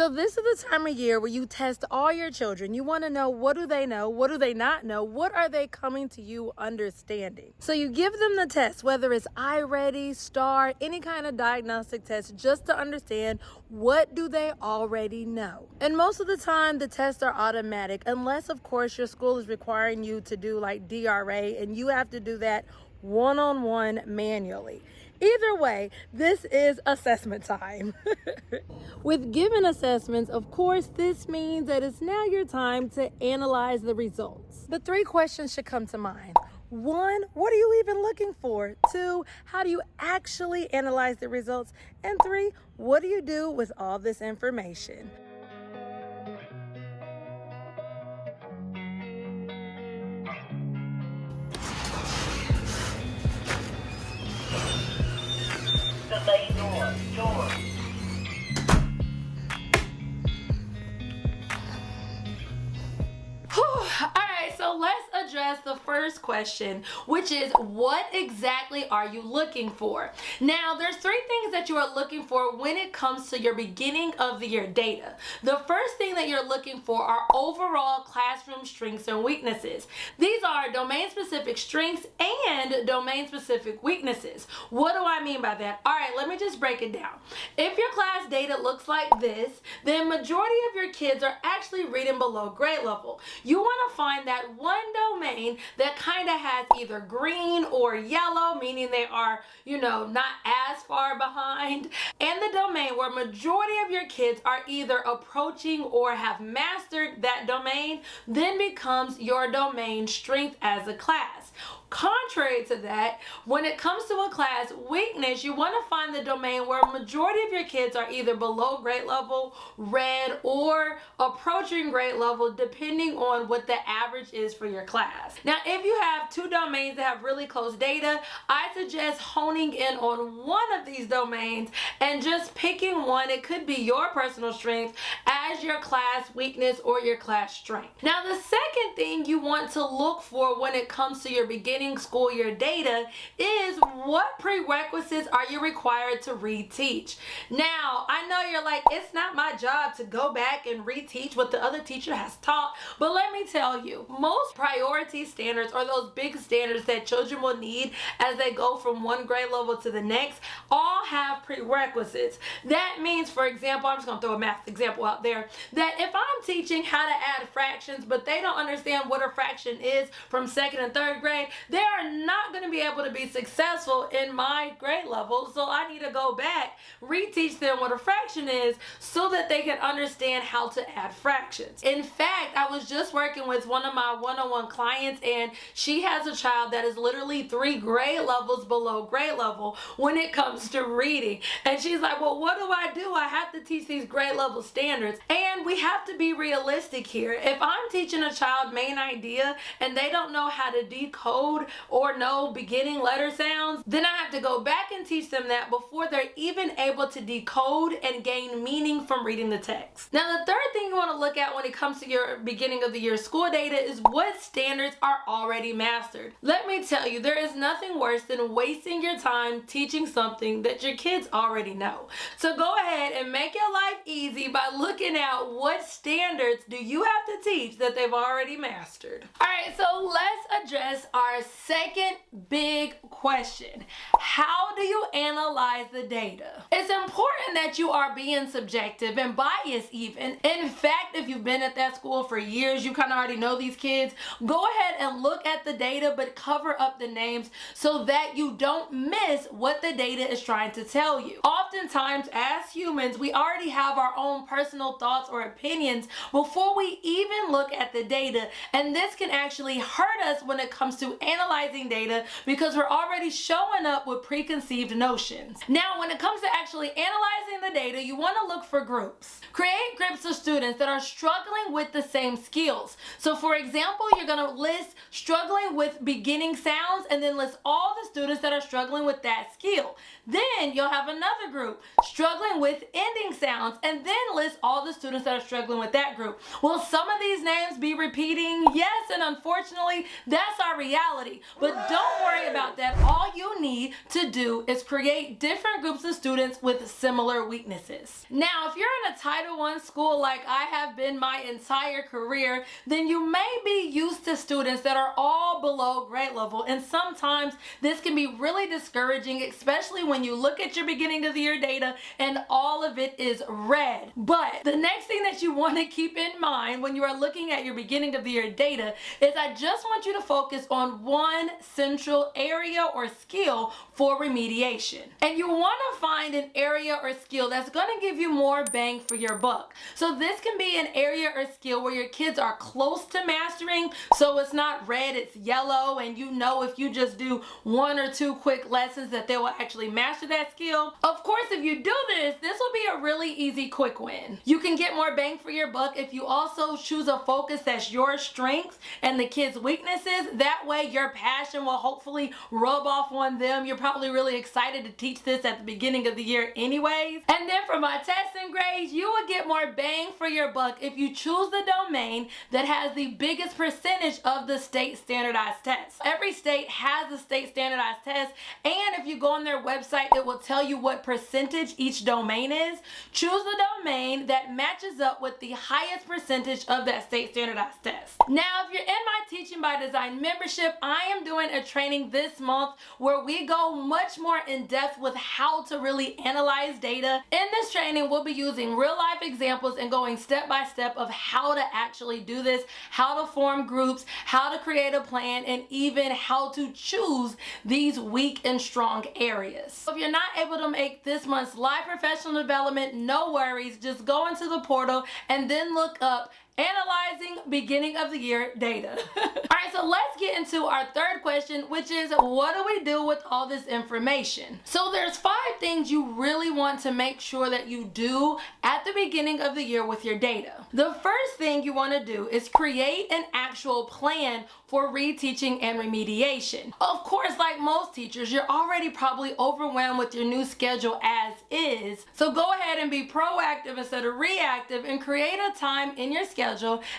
So this is the time of year where you test all your children. You want to know, what do they know? What do they not know? What are they coming to you understanding? So you give them the test, whether it's iReady, STAR, any kind of diagnostic test, just to understand what do they already know. And most of the time, the tests are automatic, unless, of course, your school is requiring you to do like DRA, and you have to do that one-on-one manually. Either way, this is assessment time. With given assessments, of course, this means that it's now your time to analyze the results. But 3 questions should come to mind. 1, what are you even looking for? 2, how do you actually analyze the results? And 3, what do you do with all this information? The main door. Alright, so let's address the first question, which is, what exactly are you looking for? Now, there's 3 things that you are looking for when it comes to your beginning of the year data. The first thing that you're looking for are overall classroom strengths and weaknesses. These are domain-specific strengths and domain-specific weaknesses. What do I mean by that? Alright, let me just break it down. If your class data looks like this, then majority of your kids are actually reading below grade level. You want to find that one domain that kind of has either green or yellow, meaning they are, not as far behind, and the domain where majority of your kids are either approaching or have mastered that domain, then becomes your domain strength as a class. Contrary to that, when it comes to a class weakness, you want to find the domain where a majority of your kids are either below grade level, red, or approaching grade level, depending on what the average is for your class. Now, if you have 2 domains that have really close data, I suggest honing in on one of these domains and just picking one. It could be your personal strength as your class weakness or your class strength. Now, the second thing you want to look for when it comes to your beginning school year data is, what prerequisites are you required to reteach? Now, I know you're like, it's not my job to go back and reteach what the other teacher has taught, but let me tell you, most priority standards, or those big standards that children will need as they go from one grade level to the next, all have prerequisites. That means, for example, I'm just going to throw a math example out there, that if I'm teaching how to add fractions, but they don't understand what a fraction is from 2nd and 3rd grade, they are not going to be able to be successful in my grade level. So I need to go back, reteach them what a fraction is so that they can understand how to add fractions. In fact, I was just working with one of my one-on-one clients, and she has a child that is literally 3 grade levels below grade level when it comes to reading. And she's like, well, what do? I have to teach these grade level standards. And we have to be realistic here. If I'm teaching a child main idea and they don't know how to decode or know beginning letter sounds, then I have to go back and teach them that before they're even able to decode and gain meaning from reading the text. Now, the third thing you want to look at when it comes to your beginning of the year school data is what standards are already mastered. Let me tell you, there is nothing worse than wasting your time teaching something that your kids already know. So go ahead and make your life easy by looking at what standards do you have to teach that they've already mastered. All right, so let's address our second big question. How do you analyze the data? It's important that you are being subjective and biased even. In fact, if you've been at that school for years, you kind of already know these kids. Go ahead and look at the data, but cover up the names so that you don't miss what the data is trying to tell you. Oftentimes, as humans, we already have our own personal thoughts or opinions before we even look at the data, and this can actually hurt us when it comes to analyzing data because we're already showing up with preconceived notions. Now, when it comes to actually analyzing the data, you want to look for groups. Create groups of students that are struggling with the same skills. So for example, you're going to list struggling with beginning sounds and then list all the students that are struggling with that skill. Then you'll have another group struggling with ending sounds and then list all the the students that are struggling with that group. Will some of these names be repeating? Yes, and unfortunately, that's our reality. But don't worry about that. All you need to do is create different groups of students with similar weaknesses. Now, if you're in a Title I school like I have been my entire career, then you may be used to students that are all below grade level, and sometimes this can be really discouraging, especially when you look at your beginning of the year data and all of it is red. But the next thing that you want to keep in mind when you are looking at your beginning of the year data is I just want you to focus on one central area or skill for remediation. And you want to find an area or skill that's going to give you more bang for your buck. So this can be an area or skill where your kids are close to mastering, so it's not red, it's yellow, and you know if you just do 1 or 2 quick lessons that they will actually master that skill. Of course, if you do this will be a really easy quick win. You can get more bang for your buck if you also choose a focus that's your strengths and the kids' weaknesses. That way your passion will hopefully rub off on them. You're probably really excited to teach this at the beginning of the year anyways. And then for my tests and grades, you will get more bang for your buck if you choose the domain that has the biggest percentage of the state standardized tests. Every state has a state standardized test, and if you go on their website, it will tell you what percentage each domain is. Choose the domain that matches up with the highest percentage of that state standardized test. Now, if you're in my Teaching by Design membership, I am doing a training this month where we go much more in depth with how to really analyze data. In this training, we'll be using real life examples and going step by step of how to actually do this, how to form groups, how to create a plan, and even how to choose these weak and strong areas. So if you're not able to make this month's live professional development, no worries. Just go into the portal and then look up Analyzing Beginning of the Year Data. Alright, so let's get into our third question, which is what do we do with all this information? So there's 5 things you really want to make sure that you do at the beginning of the year with your data. The first thing you want to do is create an actual plan for reteaching and remediation. Of course, like most teachers, you're already probably overwhelmed with your new schedule as is. So go ahead and be proactive instead of reactive and create a time in your schedule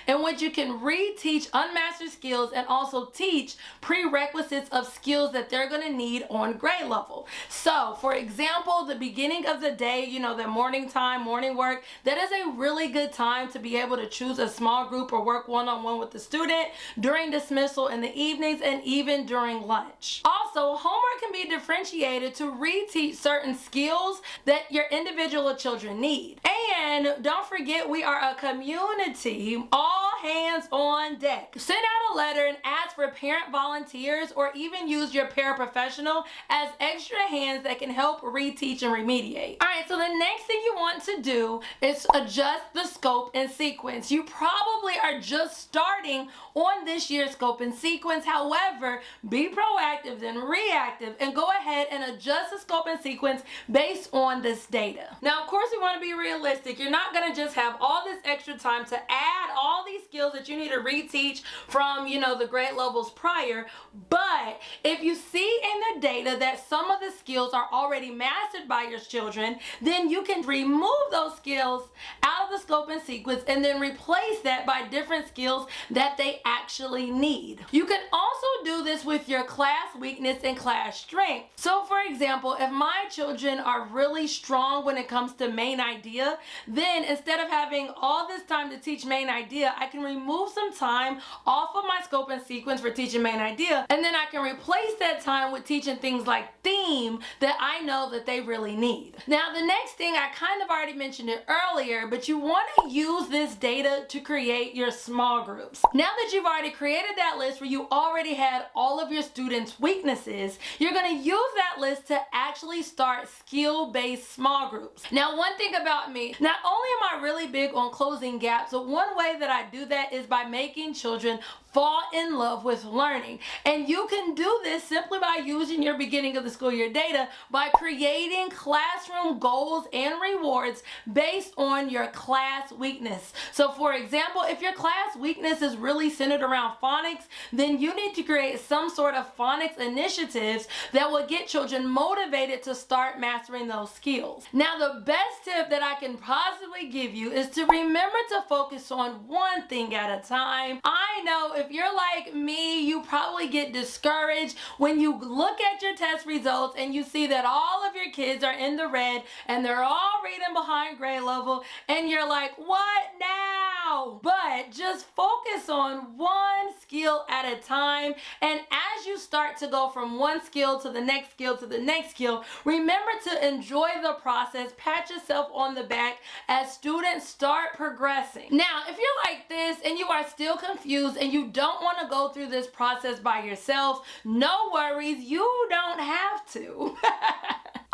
in which you can reteach unmastered skills and also teach prerequisites of skills that they're going to need on grade level. So, for example, the beginning of the day, you know, the morning time, morning work, that is a really good time to be able to choose a small group or work one-on-one with the student during dismissal in the evenings and even during lunch. Also, homework can be differentiated to reteach certain skills that your individual children need. And don't forget, we are a community, all hands on deck. Send out a letter and ask for parent volunteers or even use your paraprofessional as extra hands that can help reteach and remediate. Alright, so the next thing you want to do is adjust the scope and sequence. You probably are just starting on this year's scope and sequence. However, be proactive then reactive and go ahead and adjust the scope and sequence based on this data. Now, of course, we want to be realistic. You're not going to just have all this extra time to add all these skills that you need to reteach from, you know, the grade levels prior. But if you see in the data that some of the skills are already mastered by your children, then you can remove those skills out of the scope and sequence and then replace that by different skills that they actually need. You can also do this with your class weakness and class strength. So for example, if my children are really strong when it comes to main idea, then instead of having all this time to teach main idea, I can remove some time off of my scope and sequence for teaching main idea, and then I can replace that time with teaching things like theme that I know that they really need. Now, the next thing, I kind of already mentioned it earlier, but you want to use this data to create your small groups. Now that you've already created that list where you already had all of your students' weaknesses, you're going to use that list to actually start skill-based small groups. Now, one thing about me, not only am I really big on closing gaps, but one way that I do that is by making children fall in love with learning. And you can do this simply by using your beginning of the school year data by creating classroom goals and rewards based on your class weakness. So for example, if your class weakness is really centered around phonics, then you need to create some sort of phonics initiatives that will get children motivated to start mastering those skills. Now, the best tip that I can possibly give you is to remember to focus on one thing at a time. I know if you're like me, you probably get discouraged when you look at your test results and you see that all of your kids are in the red and they're all reading behind grade level, and you're like, what now? But just focus on one skill at a time, and as you start to go from one skill to the next skill to the next skill, remember to enjoy the process, pat yourself on the back as students start progressing. Now, if you're like this and you are still confused and you don't want to go through this process by yourself, no worries, you don't have to.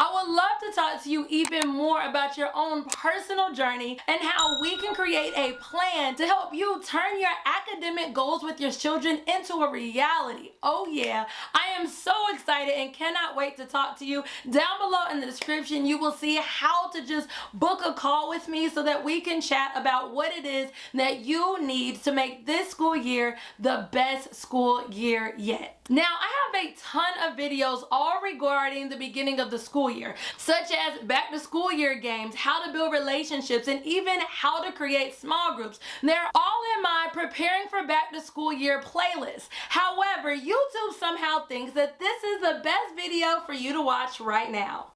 I would love to talk to you even more about your own personal journey and how we can create a plan to help you turn your academic goals with your children into a reality. Oh yeah, I am so excited and cannot wait to talk to you. Down below in the description, you will see how to just book a call with me so that we can chat about what it is that you need to make this school year the best school year yet. Now, I have a ton of videos all regarding the beginning of the school year, such as back to school year games, how to build relationships, and even how to create small groups. They're all in my preparing for back to school year playlist. However, YouTube somehow thinks that this is the best video for you to watch right now.